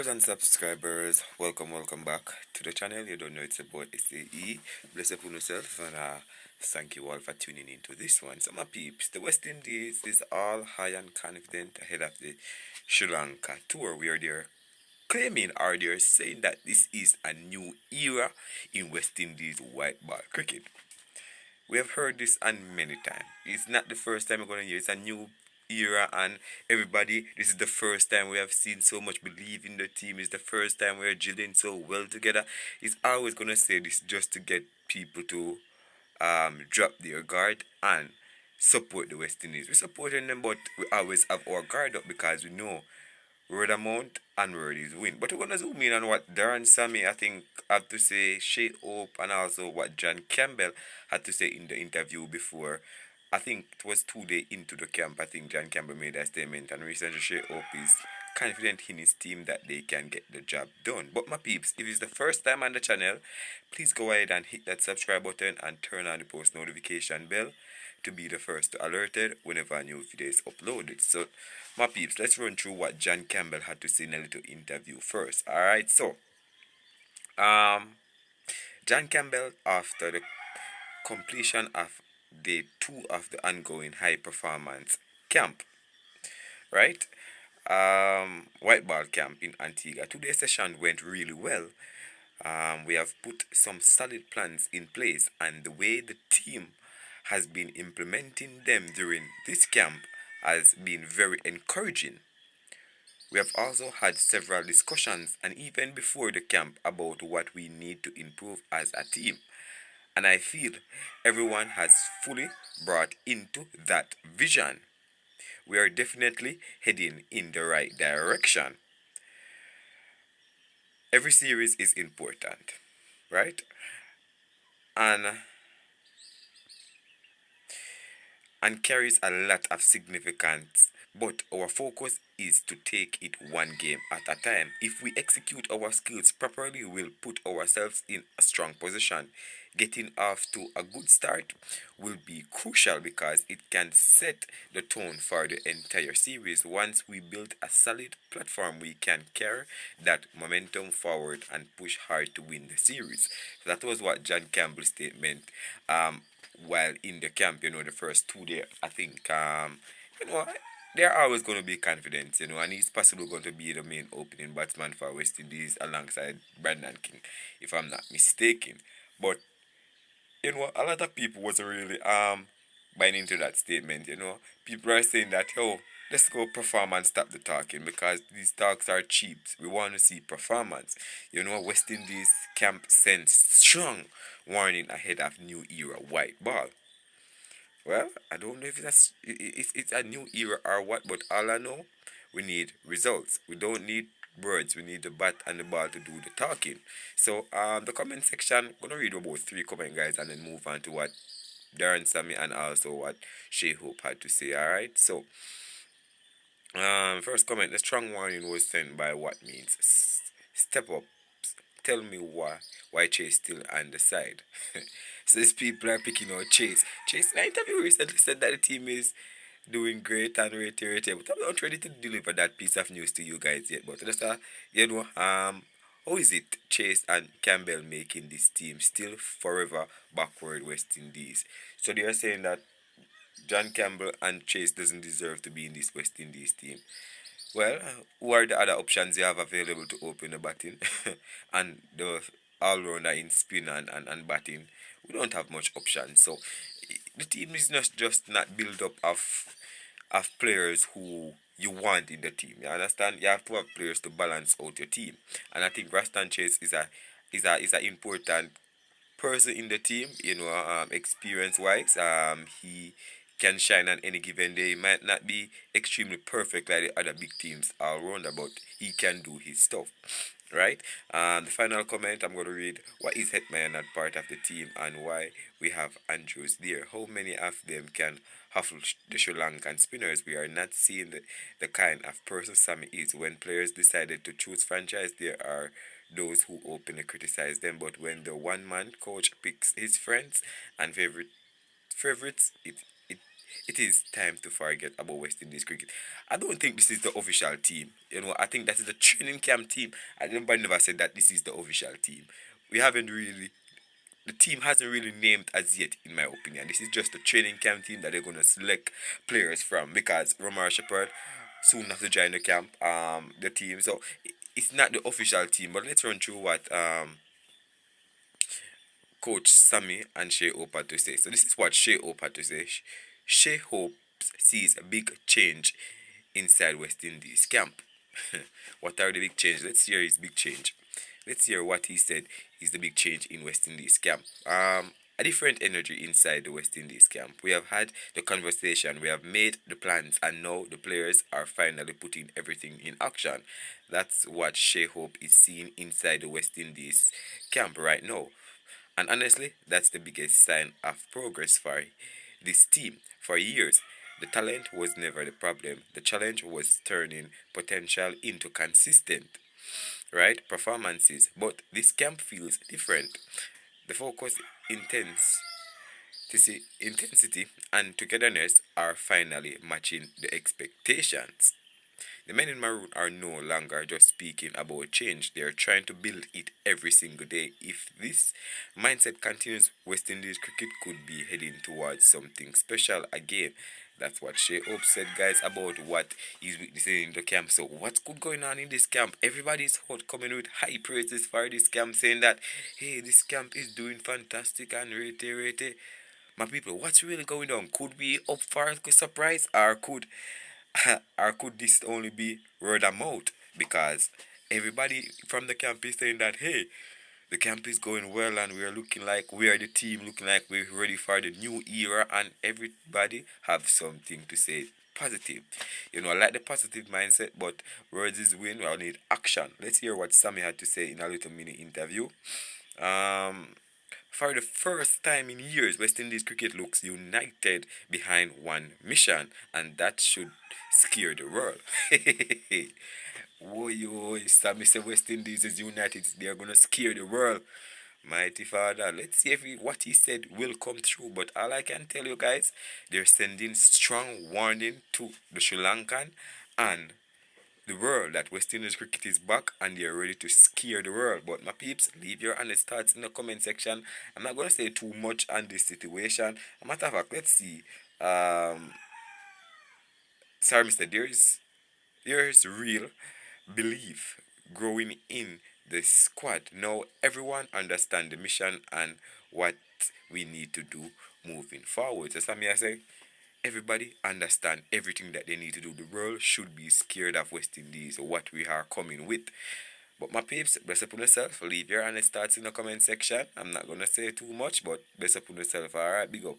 Viewers and subscribers, welcome back to the channel. You don't know it's about SAE. Bless upon yourself and thank you all for tuning into this one. So my peeps, the West Indies is all high and confident ahead of the Sri Lanka tour. We are there claiming or they're saying that this is a new era in West Indies white ball cricket. We have heard this and many times. It's not the first time we're going to hear. It's a new era, and everybody, this is the first time we have seen so much belief in the team. It's the first time we're gelling so well together. It's always going to say this just to get people to drop their guard and support the West Indies. We're supporting them, but we always have our guard up because we know word amount and word is win. But we're gonna zoom in on what Darren Sammy I think had to say, Shea Hope, and also what John Campbell had to say in the interview before. I think it was 2 days into the camp. I think John Campbell made a statement, and recently Shea Hope is confident in his team that they can get the job done. But my peeps, if it's the first time on the channel, please go ahead and hit that subscribe button and turn on the post notification bell to be the first to alerted whenever a new video is uploaded. So my peeps, let's run through what John Campbell had to say in a little interview first. Alright, so John Campbell, after the completion of day 2 of the ongoing high performance camp, right? White ball camp in Antigua. Today's session went really well. We have put some solid plans in place, and the way the team has been implementing them during this camp has been very encouraging. We have also had several discussions and even before the camp about what we need to improve as a team. And I feel everyone has fully brought into that vision. We are definitely heading in the right direction. Every series is important, right? And carries a lot of significance, but our focus is to take it one game at a time. If we execute our skills properly, we'll put ourselves in a strong position. Getting off to a good start will be crucial because it can set the tone for the entire series. Once we build a solid platform, we can carry that momentum forward and push hard to win the series. That was what John Campbell's statement while in the camp, the first 2 days. I think they're always going to be confident, and he's possibly going to be the main opening batsman for West Indies alongside Brandon King, if I'm not mistaken. But a lot of people wasn't really buying into that statement. People are saying that, let's go perform and stop the talking because these talks are cheap. We want to see performance. West Indies camp sends strong warning ahead of new era white ball. Well, I don't know if it's a new era or what, but all I know, we need results. We don't need words. We need the bat and the ball to do the talking. So, the comment section, I'm gonna read about 3 comments, guys, and then move on to what Darren Sammy and also what Shea Hope had to say. All right. So, first comment: the strong warning was sent by what means step up. Tell me why Chase still on the side. So these people are picking out Chase. Chase in an interview recently said that the team is doing great and reiterated. But I'm not ready to deliver that piece of news to you guys yet. But just how is it Chase and Campbell making this team still forever backward West Indies? So they are saying that John Campbell and Chase doesn't deserve to be in this West Indies team. Well, who are the other options you have available to open the batting? And the all-rounder in spin and batting, we don't have much options. So the team is not just not built up of players who you want in the team. You understand? You have to have players to balance out your team. And I think Rastan Chase is a important person in the team, experience wise. He can shine on any given day. He might not be extremely perfect like the other big teams all around, but he can do his stuff. Right? The final comment I'm going to read: why is Hetman not part of the team and why we have Andrews there? How many of them can huffle the Sri Lankan spinners? We are not seeing the kind of person Sammy is. When players decided to choose franchise, there are those who openly criticize them, but when the one-man coach picks his friends and favorites, it is time to forget about West Indies cricket. I don't think this is the official team. I think that is the training camp team. Everybody never said that this is the official team. We haven't really, the team hasn't really named as yet, in my opinion. This is just a training camp team that they're gonna select players from because Romar Shepard soon have to join the camp, the team. So it's not the official team. But let's run through what Coach Sammy and Shea Hope had to say. So this is what Shea Hope had to say. Shea Hope sees a big change inside West Indies camp. What are the big changes? Let's hear his big change. Let's hear what he said is the big change in West Indies camp. A different energy inside the West Indies camp. We have had the conversation, we have made the plans, and now the players are finally putting everything in action. That's what Shea Hope is seeing inside the West Indies camp right now. And honestly, that's the biggest sign of progress for this team. For years, the talent was never the problem. The challenge was turning potential into consistent, right, performances. But this camp feels different. The focus, intense, intensity, and togetherness are finally matching the expectations. The men in maroon are no longer just speaking about change, they are trying to build it every single day. If this mindset continues, West Indies cricket could be heading towards something special again. That's what Shea Hope said, guys, about what he's witnessing in the camp. So, what's good going on in this camp? Everybody's hot coming with high praises for this camp, saying that, hey, this camp is doing fantastic and rate. My people, what's really going on? Could we up for a surprise, or could or could this only be word of mouth? Because everybody from the camp is saying that, hey, the camp is going well and we are looking like we are the team, looking like we're ready for the new era, and everybody have something to say positive. I like the positive mindset, but words is win. I need action. Let's hear what Sammy had to say in a little mini interview. Um, for the first time in years, West Indies cricket looks united behind one mission, and that should scare the world. Whoa, Sammy said West Indies is united. They are gonna scare the world. Mighty Father. Let's see if what he said will come true. But all I can tell you guys, they're sending strong warning to the Sri Lankan and the world that West Indies cricket is back and they're ready to scare the world. But my peeps, leave your honest thoughts in the comment section. I'm not gonna say too much on this situation. A matter of fact, let's see. Sorry, Mister. There's real belief growing in the squad. Now everyone understand the mission and what we need to do moving forward. So Sammy, I say, everybody understand everything that they need to do. The world should be scared of West Indies or what we are coming with. But my peeps, bless up on yourself. Leave your honest thoughts in the comment section. I'm not gonna say too much, but bless up on yourself. Alright, big up.